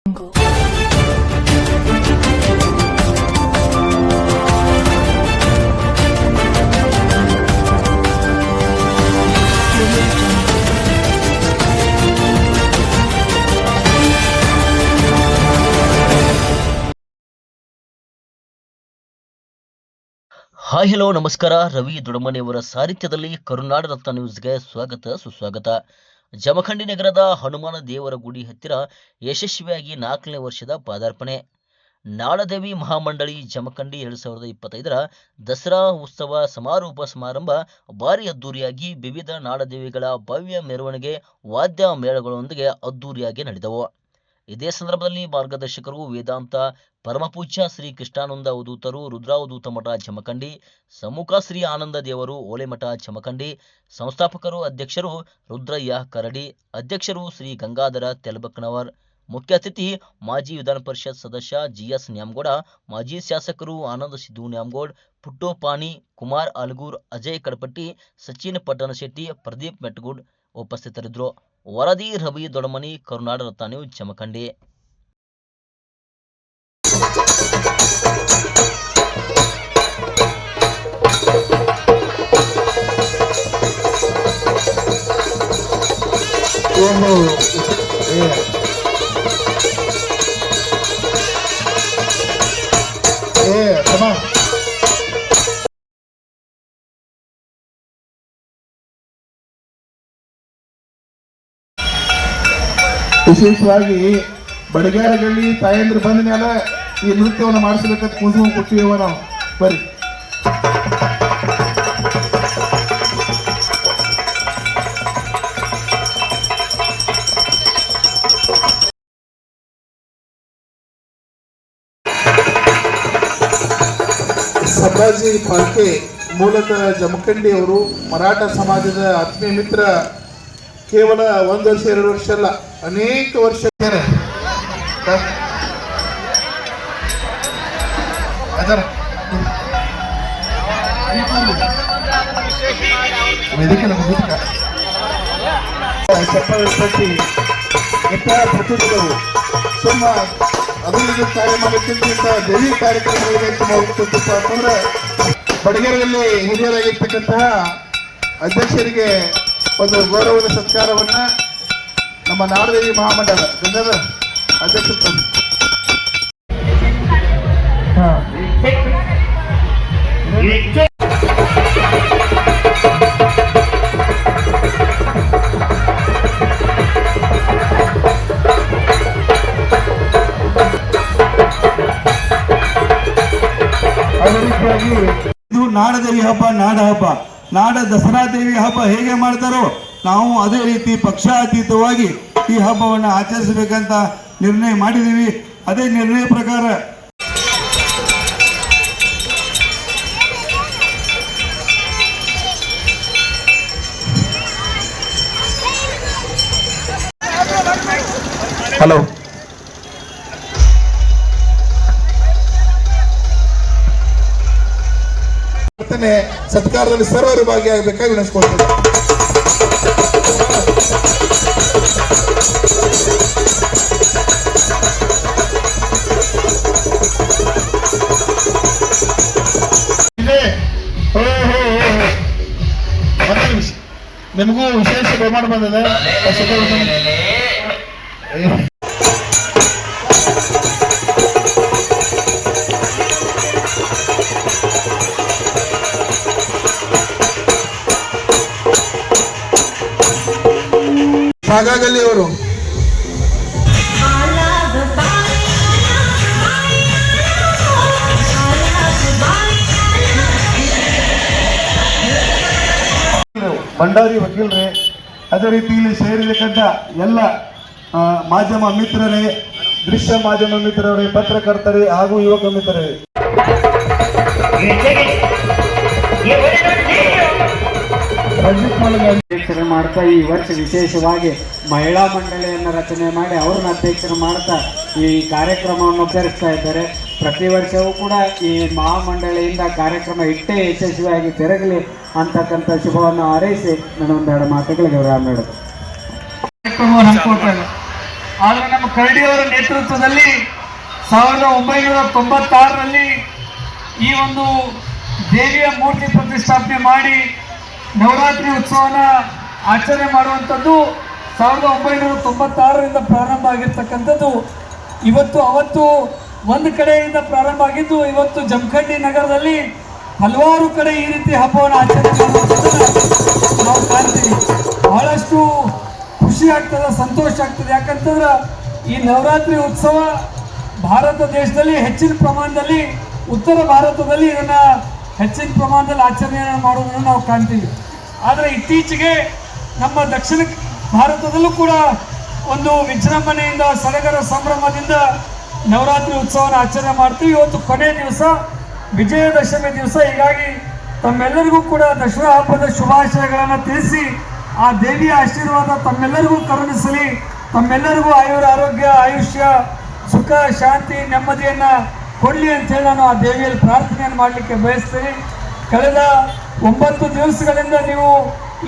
Hi hello ನಮಸ್ಕಾರ. ರವಿ ದೊಡಮನಿಯವರ ಸಾಹಿತ್ಯದಲ್ಲಿ ಕರುನಾಡ ರತ್ನ ನ್ಯೂಸ್ಗೆ ಸ್ವಾಗತ ಸುಸ್ವಾಗತ. ಜಮಖಂಡಿ ನಗರದ ಹನುಮಾನ ದೇವರ ಗುಡಿ ಹತ್ತಿರ ಯಶಸ್ವಿಯಾಗಿ 4ನೇ ವರ್ಷದ ಪಾದಾರ್ಪಣೆ. ನಾಡದೇವಿ ಮಹಾಮಂಡಳಿ ಜಮಖಂಡಿ 2025ರ ದಸರಾ ಉತ್ಸವ ಸಮಾರೋಪ ಸಮಾರಂಭ ಭಾರಿ ಅದ್ದೂರಿಯಾಗಿ ವಿವಿಧ ನಾಡದೇವಿಗಳ ಭವ್ಯ ಮೆರವಣಿಗೆ ವಾದ್ಯ ಮೇಳಗಳೊಂದಿಗೆ ಅದ್ದೂರಿಯಾಗಿ ನಡೆದವು. ಇದೇ ಸಂದರ್ಭದಲ್ಲಿ ಮಾರ್ಗದರ್ಶಕರು ವೇದಾಂತ ಪರಮಪೂಜ್ಯ ಶ್ರೀ ಕೃಷ್ಣಾನಂದ ಅವಧೂತರು ರುದ್ರಾವಧೂತ ಮಠ ಜಮಖಂಡಿ, ಸಮ್ಮುಖ ಶ್ರೀ ಆನಂದ ದೇವರು ಓಳೆಮಠ ಜಮಖಂಡಿ, ಸಂಸ್ಥಾಪಕರು ಅಧ್ಯಕ್ಷರು ರುದ್ರಯ್ಯ ಕರಡಿ, ಅಧ್ಯಕ್ಷರು ಶ್ರೀ ಗಂಗಾಧರ ತೆಲಬಕ್ನವರ್, ಮುಖ್ಯ ಅತಿಥಿ ಮಾಜಿ ವಿಧಾನ ಪರಿಷತ್ ಸದಸ್ಯ ಜಿಎಸ್ ನ್ಯಾಮಗೌಡ, ಮಾಜಿ ಶಾಸಕರು ಆನಂದ ಸಿದ್ದು ನ್ಯಾಮಗೌಡ್, ಪುಟ್ಟೋ ಪಾಣಿ, ಕುಮಾರ್ ಆಲ್ಗೂರ್, ಅಜಯ್ ಕಡಪಟ್ಟಿ, ಸಚಿನ್ ಪಟ್ಟಣಶೆಟ್ಟಿ, ಪ್ರದೀಪ್ ಮೆಟ್ಗುಡ್ ಉಪಸ್ಥಿತರಿದ್ದರು. ವರದಿ ರವಿ ದೊಡಮನಿ, ಕರುನಾಡ ರತ್ನ ನ್ಯೂಸ್, ಜಮಖಂಡಿ. ವಿಶೇಷವಾಗಿ ಬಡಗೇರಗಳ್ಳಿ ತಾಯಂದ್ರ ಬಂದ ಮೇಲೆ ಈ ನೃತ್ಯವನ್ನು ಮಾಡಿಸ್ಬೇಕಂತ ಕುಸುಮ ಕೊಟ್ಟಿವ ನಾವು. ಬರ್ರಿ. ಸಂಭಾಜಿ ಪಾಲ್ಕೆ ಮೂಲತಃ ಜಮಖಂಡಿ ಅವರು ಮರಾಠ ಸಮಾಜದ ಆತ್ಮೀಯ ಮಿತ್ರ. ಕೇವಲ 1 ವರ್ಷ 2 ವರ್ಷ ಅಲ್ಲ, ಅನೇಕ ವರ್ಷ ಪ್ರತಿನಿಧಿಗಳು ಸುಮ್ಮ ಅಭಿವೃದ್ಧಿ ಕಾರ್ಯ ಮಾಡೋಕ್ಕಿಂತ ದೇವಿ ಕಾರ್ಯಕ್ರಮಗಳಿಗೆ ಅಂತಂದ್ರೆ ಬಡಗೇರದಲ್ಲಿ ಹಿರಿಯರಾಗಿರ್ತಕ್ಕಂತಹ ಅಧ್ಯಕ್ಷರಿಗೆ ಒಂದು ಗೌರವದ ಸತ್ಕಾರವನ್ನ ನಮ್ಮ ನಾಡದೇವಿ ಮಹಾಮಂಡಲ ಗಂಗಾಧರ ಅಧ್ಯಕ್ಷ. ಇದು ನಾಡದೇವಿ ಹಬ್ಬ, ನಾಡ ಹಬ್ಬ, ನಾಡ ದಸರಾ ದೇವಿ ಹಬ್ಬ ಹೇಗೆ ಮಾಡ್ತಾರೋ ನಾವು ಅದೇ ರೀತಿ ಪಕ್ಷಾತೀತವಾಗಿ ಈ ಹಬ್ಬವನ್ನು ಆಚರಿಸಬೇಕಂತ ನಿರ್ಣಯ ಮಾಡಿದ್ದೀವಿ. ಅದೇ ನಿರ್ಣಯ ಪ್ರಕಾರ ಹಲೋ ಸತ್ಕಾರದಲ್ಲಿ ಸರ್ವರು ಭಾಗಿಯಾಗಬೇಕಾಗಿ ವಿನಂತಿಸಿಕೊಳ್ತೇವೆ. ನಿಮಗೂ ವಿಶೇಷ ಬಹುಮಾನ ಬಂದಿದೆ. ಸಾಗಾಗಲ್ಲಿ ಅವರು ಭಂಡಾರಿ ವಕೀಲರೇ, ಅದೇ ರೀತಿ ಇಲ್ಲಿ ಸೇರಿರತಕ್ಕಂಥ ಎಲ್ಲ ಮಾಧ್ಯಮ ಮಿತ್ರರೇ, ದೃಶ್ಯ ಮಾಧ್ಯಮ ಮಿತ್ರರೇ, ಪತ್ರಕರ್ತರೇ ಹಾಗೂ ಯುವಕ ಮಿತ್ರರೇ, ಅಧ್ಯಕ್ಷರು ಮಾಡ್ತಾ ಈ ವರ್ಷ ವಿಶೇಷವಾಗಿ ಮಹಿಳಾ ಮಂಡಳಿಯನ್ನು ರಚನೆ ಮಾಡಿ ಅವ್ರನ್ನ ಅಧ್ಯಕ್ಷರು ಮಾಡ್ತಾ ಈ ಕಾರ್ಯಕ್ರಮವನ್ನು ಆಚರಿಸ್ತಾ ಇದ್ದಾರೆ. ಪ್ರತಿ ವರ್ಷವೂ ಕೂಡ ಈ ಮಹಾಮಂಡಳಿಯಿಂದ ಕಾರ್ಯಕ್ರಮ ಇಟ್ಟೇ ಯಶಸ್ವಿಯಾಗಿ ಜರುಗಲಿ ಅಂತಕ್ಕಂಥ ಶುಭವನ್ನು ಹಾರೈಸಿ ನಾನು ಒಂದೆರಡು ಮಾತುಗಳಿಗೆ ವಿರಾಮ ನೀಡೋದು. ಆದ್ರೆ ನಮ್ಮ ಕರಡಿಯವರ ನೇತೃತ್ವದಲ್ಲಿ 1996ರಲ್ಲಿ ಈ ಒಂದು ದೇವಿಯ ಮೂರ್ತಿ ಪ್ರತಿಷ್ಠಾಪನೆ ಮಾಡಿ ನವರಾತ್ರಿ ಉತ್ಸವನ ಆಚರಣೆ ಮಾಡುವಂಥದ್ದು 1996ರಿಂದ ಪ್ರಾರಂಭ ಆಗಿರ್ತಕ್ಕಂಥದ್ದು. ಅವತ್ತು ಒಂದು ಕಡೆಯಿಂದ ಪ್ರಾರಂಭ ಆಗಿದ್ದು, ಇವತ್ತು ಜಮಖಂಡಿ ನಗರದಲ್ಲಿ ಹಲವಾರು ಕಡೆ ಈ ರೀತಿ ಹಬ್ಬವನ್ನು ಆಚರಣೆ ಮಾಡುವಂಥದ್ದನ್ನು ನಾವು ಕಾಣ್ತೀವಿ. ಬಹಳಷ್ಟು ಖುಷಿ ಆಗ್ತದೆ, ಸಂತೋಷ ಆಗ್ತದೆ. ಯಾಕಂತಂದ್ರೆ ಈ ನವರಾತ್ರಿ ಉತ್ಸವ ಭಾರತ ದೇಶದಲ್ಲಿ ಹೆಚ್ಚಿನ ಪ್ರಮಾಣದಲ್ಲಿ, ಉತ್ತರ ಭಾರತದಲ್ಲಿ ಇದನ್ನು ಹೆಚ್ಚಿನ ಪ್ರಮಾಣದಲ್ಲಿ ಆಚರಣೆಯನ್ನು ಮಾಡೋದನ್ನು ನಾವು ಕಾಣ್ತೀವಿ. ಆದರೆ ಇತ್ತೀಚೆಗೆ ನಮ್ಮ ದಕ್ಷಿಣ ಭಾರತದಲ್ಲೂ ಕೂಡ ಒಂದು ವಿಜೃಂಭಣೆಯಿಂದ, ಸಡಗರ ಸಂಭ್ರಮದಿಂದ ನವರಾತ್ರಿ ಉತ್ಸವನ ಆಚರಣೆ ಮಾಡ್ತೀವಿ. ಇವತ್ತು ಕೊನೆ ದಿವಸ, ವಿಜಯದಶಮಿ ದಿವಸ. ಹೀಗಾಗಿ ತಮ್ಮೆಲ್ಲರಿಗೂ ಕೂಡ ದಸರಾ ಹಬ್ಬದ ಶುಭಾಶಯಗಳನ್ನು ತಿಳಿಸಿ, ಆ ದೇವಿಯ ಆಶೀರ್ವಾದ ತಮ್ಮೆಲ್ಲರಿಗೂ ಕರುಣಿಸಲಿ, ತಮ್ಮೆಲ್ಲರಿಗೂ ಆರೋಗ್ಯ, ಆಯುಷ್ಯ, ಸುಖ, ಶಾಂತಿ, ನೆಮ್ಮದಿಯನ್ನು ಕೊಡಲಿ ಅಂತೇಳಿ ನಾನು ಆ ದೇವಿಯಲ್ಲಿ ಪ್ರಾರ್ಥನೆಯನ್ನು ಮಾಡಲಿಕ್ಕೆ ಬಯಸ್ತೀನಿ. ಕಳೆದ 9 ದಿವಸಗಳಿಂದ ನೀವು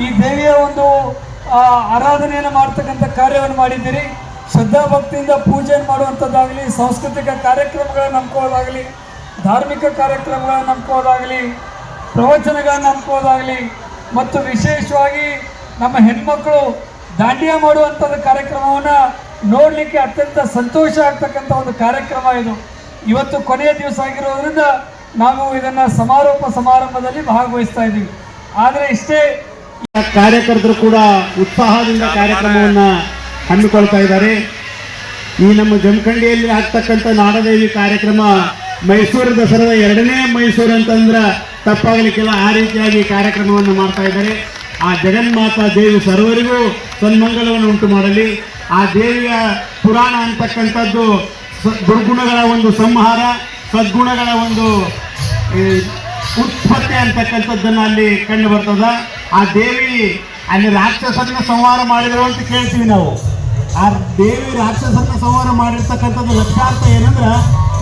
ಈ ದೇವಿಯ ಒಂದು ಆರಾಧನೆಯನ್ನು ಮಾಡ್ತಕ್ಕಂಥ ಕಾರ್ಯವನ್ನು ಮಾಡಿದ್ದೀರಿ. ಶ್ರದ್ಧಾಭಕ್ತಿಯಿಂದ ಪೂಜೆಯನ್ನು ಮಾಡುವಂಥದ್ದಾಗಲಿ, ಸಾಂಸ್ಕೃತಿಕ ಕಾರ್ಯಕ್ರಮಗಳನ್ನು ನಂಬ್ಕೊಳ್ಳೋದಾಗಲಿ, ಧಾರ್ಮಿಕ ಕಾರ್ಯಕ್ರಮಗಳನ್ನು ನಂಬ್ಕೊಳ್ಳೋದಾಗಲಿ, ಪ್ರವಚನಗಳನ್ನು ನಂಬ್ಕೊಳ್ಳೋದಾಗಲಿ, ಮತ್ತು ವಿಶೇಷವಾಗಿ ನಮ್ಮ ಹೆಣ್ಮಕ್ಳು ದಾಂಡಿಯಾ ಮಾಡುವಂಥದ್ದು ಕಾರ್ಯಕ್ರಮವನ್ನು ನೋಡಲಿಕ್ಕೆ ಅತ್ಯಂತ ಸಂತೋಷ ಆಗ್ತಕ್ಕಂಥ ಒಂದು ಕಾರ್ಯಕ್ರಮ ಇದು. ಇವತ್ತು ಕೊನೆಯ ದಿವಸ ಆಗಿರೋದ್ರಿಂದ ನಾವು ಇದನ್ನು ಸಮಾರಂಭದಲ್ಲಿ ಭಾಗವಹಿಸ್ತಾ ಇದ್ದೀವಿ. ಆದರೆ ಇಷ್ಟೇ, ಕಾರ್ಯಕರ್ತರು ಕೂಡ ಉತ್ಸಾಹದಿಂದ ಕಾರ್ಯಕ್ರಮವನ್ನು ಹಮ್ಮಿಕೊಳ್ತಾ ಇದ್ದಾರೆ. ಈ ನಮ್ಮ ಜಮಖಂಡಿಯಲ್ಲಿ ಆಗ್ತಕ್ಕಂಥ ನಾಡದೇವಿ ಕಾರ್ಯಕ್ರಮ ಮೈಸೂರು ದಸರಾದ 2ನೇ ಮೈಸೂರು ಅಂತಂದ್ರೆ ತಪ್ಪಾಗಲಿಕ್ಕಿಲ್ಲ. ಆ ರೀತಿಯಾಗಿ ಕಾರ್ಯಕ್ರಮವನ್ನು ಮಾಡ್ತಾ ಇದ್ದಾರೆ. ಆ ಜಗನ್ಮಾತಾ ದೇವಿ ಸರ್ವರಿಗೂ ಸನ್ಮಂಗಲವನ್ನು ಉಂಟು ಮಾಡಲಿ. ಆ ದೇವಿಯ ಪುರಾಣ ಅಂತಕ್ಕಂಥದ್ದು ದುರ್ಗುಣಗಳ ಒಂದು ಸಂಹಾರ, ಸದ್ಗುಣಗಳ ಒಂದು ಉತ್ಪತ್ತಿ ಅಂತಕ್ಕಂಥದ್ದನ್ನು ಅಲ್ಲಿ ಕಂಡು ಬರ್ತದ. ಆ ದೇವಿ ಅಲ್ಲಿ ರಾಕ್ಷಸನ್ನ ಸಂಹಾರ ಮಾಡಿದ್ರು ಅಂತ ಕೇಳ್ತೀವಿ ನಾವು. ಆ ದೇವಿ ರಾಕ್ಷಸನ್ನ ಸಂಹಾರ ಮಾಡಿರ್ತಕ್ಕಂಥದ್ದು ಲಕ್ಷಾರ್ಥ ಏನಂದ್ರೆ,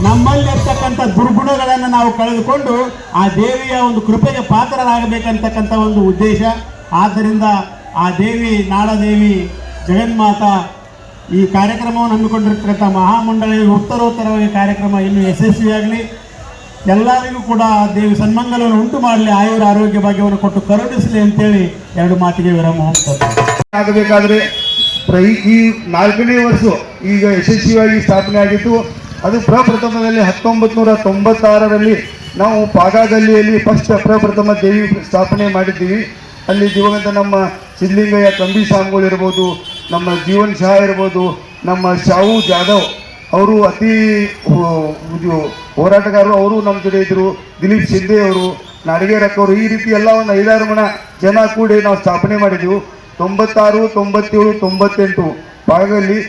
ನಮ್ಮಲ್ಲಿ ಇರ್ತಕ್ಕಂಥ ದುರ್ಗುಣಗಳನ್ನು ನಾವು ಕಳೆದುಕೊಂಡು ಆ ದೇವಿಯ ಒಂದು ಕೃಪೆಗೆ ಪಾತ್ರರಾಗಬೇಕಂತಕ್ಕಂಥ ಒಂದು ಉದ್ದೇಶ. ಆದ್ದರಿಂದ ಆ ದೇವಿ, ನಾಡದೇವಿ ಜಗನ್ಮಾತಾ ಈ ಕಾರ್ಯಕ್ರಮವನ್ನು ಹಮ್ಮಿಕೊಂಡಿರ್ತಕ್ಕಂಥ ಮಹಾಮಂಡಳಿಯ ಉತ್ತರೋತ್ತರವಾಗಿ ಕಾರ್ಯಕ್ರಮ ಇನ್ನೂ ಯಶಸ್ವಿಯಾಗಲಿ. ಎಲ್ಲರಿಗೂ ಕೂಡ ದೇವಿ ಸನ್ಮಂಗಲವನ್ನು ಉಂಟು ಮಾಡಲಿ, ಆರೋಗ್ಯ ಭಾಗ್ಯವನ್ನು ಕೊಟ್ಟು ಕರುಣಿಸಲಿ ಅಂತೇಳಿ 2 ಮಾತಿಗೆ ವಿರಾಮ ಹೋಗ್ತದೆ. ಆಗಬೇಕಾದ್ರೆ ಈ 4ನೇ ವರ್ಷ ಈಗ ಯಶಸ್ವಿಯಾಗಿ ಸ್ಥಾಪನೆ ಆಗಿತ್ತು. ಅದು ಪ್ರಪ್ರಥಮದಲ್ಲಿ 1996ರಲ್ಲಿ ನಾವು ಪಾಗಾಗಲ್ಲಿಯಲ್ಲಿ ಪ್ರಪ್ರಥಮ ದೇವಿ ಸ್ಥಾಪನೆ ಮಾಡಿದ್ದೀವಿ. ಅಲ್ಲಿ ದಿವಂಗತ ನಮ್ಮ ಸಿದ್ಧಲಿಂಗಯ್ಯ ಕಂಬಿ ಸ್ವಾಮಿಗಳು ಇರ್ಬೋದು, ನಮ್ಮ ಜೀವನ್ ಶಾ ಇರ್ಬೋದು, ನಮ್ಮ ಶಾವು ಜಾಧವ್ ಅವರು ಅತಿ ಹೋರಾಟಗಾರರು, ಅವರು ನಮ್ಮ ಜೊತೆ ಇದ್ದರು. ದಿಲೀಪ್ ಶಿಂದೆ ಅವರು, ನಾಡಿಗೇರಕ್ಕ ಅವರು, ಈ ರೀತಿ ಎಲ್ಲ ಒಂದು 5-6 ಜನ ಕೂಡಿ ನಾವು ಸ್ಥಾಪನೆ ಮಾಡಿದ್ದೆವು. 96, 97, 98 ಪಾಗಲ್ಲಿ.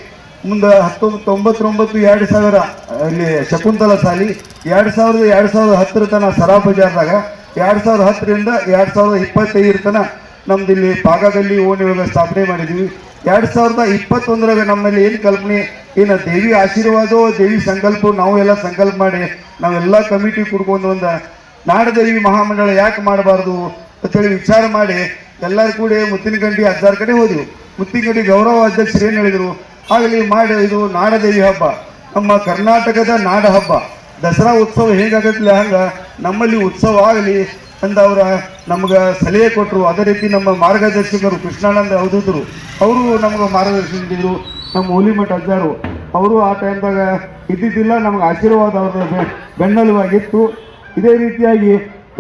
ಮುಂದೆ 1999, 2000 ಇಲ್ಲಿ ಶಕುಂತಲ ಸಾಲಿ. 2010 ತನಕ ಸರಾ ಬಜಾರ್ದಾಗ, 2010ರಿಂದ 2025 ತನಕ ನಮ್ದು ಇಲ್ಲಿ ಪಾಗದಲ್ಲಿ ಓಣಿ ಒಳಗೆ ಸ್ಥಾಪನೆ ಮಾಡಿದ್ವಿ. 2021 ನಮ್ಮಲ್ಲಿ ಏನು ಕಲ್ಪನೆ, ಏನು ದೇವಿ ಆಶೀರ್ವಾದ, ದೇವಿ ಸಂಕಲ್ಪ, ನಾವು ಎಲ್ಲ ಸಂಕಲ್ಪ ಮಾಡಿ ನಾವೆಲ್ಲ ಕಮಿಟಿ ಕುಡ್ಕೊಂಡು ಒಂದು ನಾಡದೇವಿ ಮಹಾಮಂಡಳ ಯಾಕೆ ಮಾಡಬಾರ್ದು ಅಂತೇಳಿ ವಿಚಾರ ಮಾಡಿ ಎಲ್ಲರೂ ಕೂಡ ಮುತ್ತಿನಗಂಡಿ ಅಜ್ಜಾರ್ ಕಡೆ ಹೋದೆವು. ಮುತ್ತಿನಗಂಡಿ ಗೌರವ ಅಧ್ಯಕ್ಷರು ಏನು ಹೇಳಿದರು, ಆಗಲಿ ಮಾಡಿ, ಇದು ನಾಡದೇವಿ ಹಬ್ಬ, ನಮ್ಮ ಕರ್ನಾಟಕದ ನಾಡ ಹಬ್ಬ, ದಸರಾ ಉತ್ಸವ ಹೇಗಾಗತ್ತಲ್ಲ ಹಂಗೆ ನಮ್ಮಲ್ಲಿ ಉತ್ಸವ ಆಗಲಿ ಅಂತ ನಮ್ಗೆ ಸಲಹೆ ಕೊಟ್ಟರು. ಅದೇ ರೀತಿ ನಮ್ಮ ಮಾರ್ಗದರ್ಶಕರು ಕೃಷ್ಣಾನಂದ ಅವಧೂತರು ಅವರು ನಮ್ಗೆ ಮಾರ್ಗದರ್ಶಿಸಿದ್ರು. ನಮ್ಮ ಹುಲಿಮಠ ಅಜ್ಜಾರು ಅವರು ಆ ಟೈಮ್ದಾಗ ಇದ್ದಿದ್ದಿಲ್ಲ, ನಮ್ಗೆ ಆಶೀರ್ವಾದ ಅವರ ಬೆನ್ನೆಲುವಾಗಿತ್ತು. ಇದೇ ರೀತಿಯಾಗಿ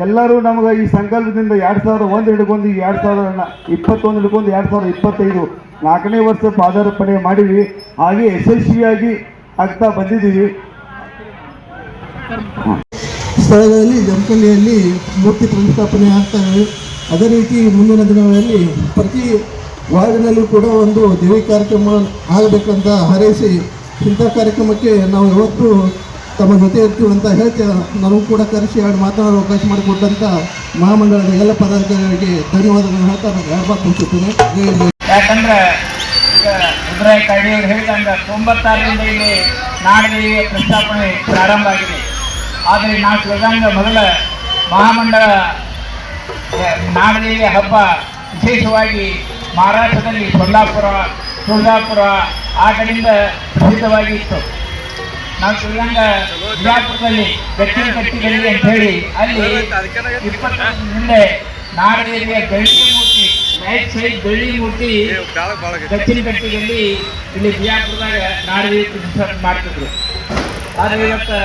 ಎಲ್ಲರೂ ನಮ್ಗೆ ಈ ಸಂಕಲ್ಪದಿಂದ 2001 ಹಿಡ್ಕೊಂಡು 2021 ಹಿಡ್ಕೊಂಡು 2025 4ನೇ ವರ್ಷ ಪಾದಾರ್ಪಣೆ ಮಾಡಿದ್ವಿ. ಹಾಗೆ ಯಶಸ್ವಿಯಾಗಿ ಆಗ್ತಾ ಬಂದಿದ್ದೀವಿ. ಸ್ಥಳಗಳಲ್ಲಿ ಜಮಖಂಡಿಯಲ್ಲಿ ಮೂರ್ತಿ ಪ್ರತಿಷ್ಠಾಪನೆ ಆಗ್ತವೆ. ಅದೇ ರೀತಿ ಮುಂದಿನ ದಿನಗಳಲ್ಲಿ ಪ್ರತಿ ವಾರ್ಡಿನಲ್ಲೂ ಕೂಡ ಒಂದು ದೇವಿ ಕಾರ್ಯಕ್ರಮ ಆಗಬೇಕಂತ ಹಾರೈಸಿ ಇಂಥ ಕಾರ್ಯಕ್ರಮಕ್ಕೆ ನಾವು ಯಾವತ್ತೂ ತಮ್ಮ ಜೊತೆ ಇರ್ತೀವಿ ಅಂತ ಹೇಳ್ತೇವೆ. ನನಗೂ ಕೂಡ ಕರೆಸಿ 2 ಮಾತನಾಡೋ ಅವಕಾಶ ಮಾಡಿಕೊಟ್ಟಂಥ ಮಹಾಮಂಡಳದ ಎಲ್ಲ ಪದಾಧಿಕಾರಿಗಳಿಗೆ ಧನ್ಯವಾದಗಳನ್ನು ಹೇಳ್ತಾ ನಾನು ಹೇಳ್ಬಾರ್ದು ಅನಿಸುತ್ತೇನೆ. ಯಾಕಂದ್ರೆ ಈಗ ರುದ್ರಾಯ ಕರಡಿಯವರು ಹೇಳಿದಂಗೆ 96ರಿಂದ ಇಲ್ಲಿ ನಾಡದೇವಿಯ ಪ್ರತಿಷ್ಠಾಪನೆ ಪ್ರಾರಂಭ ಆಗಿದೆ. ಆದರೆ ನಾವು ತಿಳಿದಂಗೆ ಮೊದಲ ಮಹಾಮಂಡಳ ನಾಡದೇವಿಯ ಹಬ್ಬ ವಿಶೇಷವಾಗಿ ಮಹಾರಾಷ್ಟ್ರದಲ್ಲಿ ಸೊಲ್ಲಾಪುರ ತುಳಜಾಪುರ ಆ ಕಡೆಯಿಂದ ಪ್ರಸಿದ್ಧವಾಗಿ ಇತ್ತು. ನಾವು ತಿಳಿದಂಗ ಬಿಜಾಪುರದಲ್ಲಿ ದಕ್ಷಿಣ ಕಟ್ಟಿಗಲ್ಲಿ ಅಂತ ಹೇಳಿ ಅಲ್ಲಿ 20 ಹಿಂದೆ ನಾಡದೇವಿಯ ಬೆಳ್ಳಿ ಮೂರ್ತಿ, ರೈಟ್ ಸೈಡ್ ಬೆಳ್ಳಿ ಮೂರ್ತಿ ದಕ್ಷಿಣ ಕಟ್ಟಿಗಲ್ಲಿ ಇಲ್ಲಿ ಬಿಜಾಪುರದಾಗ ನಾಡದೇವಿ ಪ್ರತಿಷ್ಠಾಪನೆ ಮಾಡ್ತಿದ್ರು. ಆದರೆ ಇವತ್ತು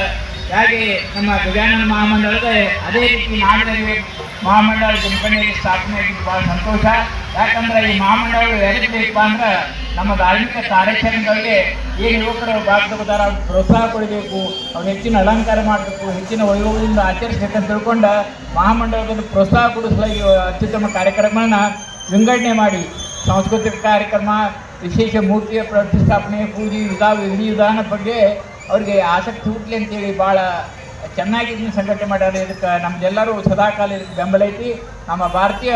ಹೇಗೆ ನಮ್ಮ ಗಜಾನನ ಮಹಾಮಂಡಳದ ಅದೇ ರೀತಿ ನಾಡದೇವಿ ಮಹಾಮಂಡಳ ಜಮಖಂಡಿಯಲ್ಲಿ ಸ್ಥಾಪನೆ ಆಗಿದ್ದು ಭಾಳ ಸಂತೋಷ. ಯಾಕಂದ್ರೆ ಈ ಮಹಾಮಂಡಳಗಳು ಎದಕ್ಕೆ ಬೇಕಪ್ಪ ಅಂದ್ರೆ ನಮ್ಮ ಧಾರ್ಮಿಕ ಕಾರ್ಯಾಚರಣೆಗಳಿಗೆ ಏನು ಯುವಕರು ಭಾಗವಹಿಸ್ತಾರೆ ಅವ್ರಿಗೆ ಪ್ರೋತ್ಸಾಹ ಕೊಡಬೇಕು, ಅವ್ರು ಹೆಚ್ಚಿನ ಅಲಂಕಾರ ಮಾಡಬೇಕು, ಹೆಚ್ಚಿನ ವೈಭವದಿಂದ ಆಚರಿಸಬೇಕಂತ ತಿಳ್ಕೊಂಡು ಮಹಾಮಂಡಲದಲ್ಲಿ ಪ್ರೋತ್ಸಾಹ ಕೊಡಿಸಲಾಗಿ ಅತ್ಯುತ್ತಮ ಕಾರ್ಯಕ್ರಮಗಳನ್ನ ವಿಂಗಡಣೆ ಮಾಡಿ ಸಾಂಸ್ಕೃತಿಕ ಕಾರ್ಯಕ್ರಮ, ವಿಶೇಷ ಮೂರ್ತಿಯ ಪ್ರತಿಷ್ಠಾಪನೆ, ಪೂಜೆ ವಿಧಾನ ಬಗ್ಗೆ ಅವ್ರಿಗೆ ಆಸಕ್ತಿ ಹುಟ್ಟಲಿ ಅಂತೇಳಿ ಭಾಳ ಚೆನ್ನಾಗಿ ಸಂಘಟನೆ ಮಾಡ್ಯಾರ. ಇದಕ್ಕೆ ನಮ್ದೆಲ್ಲರೂ ಸದಾಕಾಲ ಇದಕ್ಕೆ ಬೆಂಬಲ ಐತಿ. ನಮ್ಮ ಭಾರತೀಯ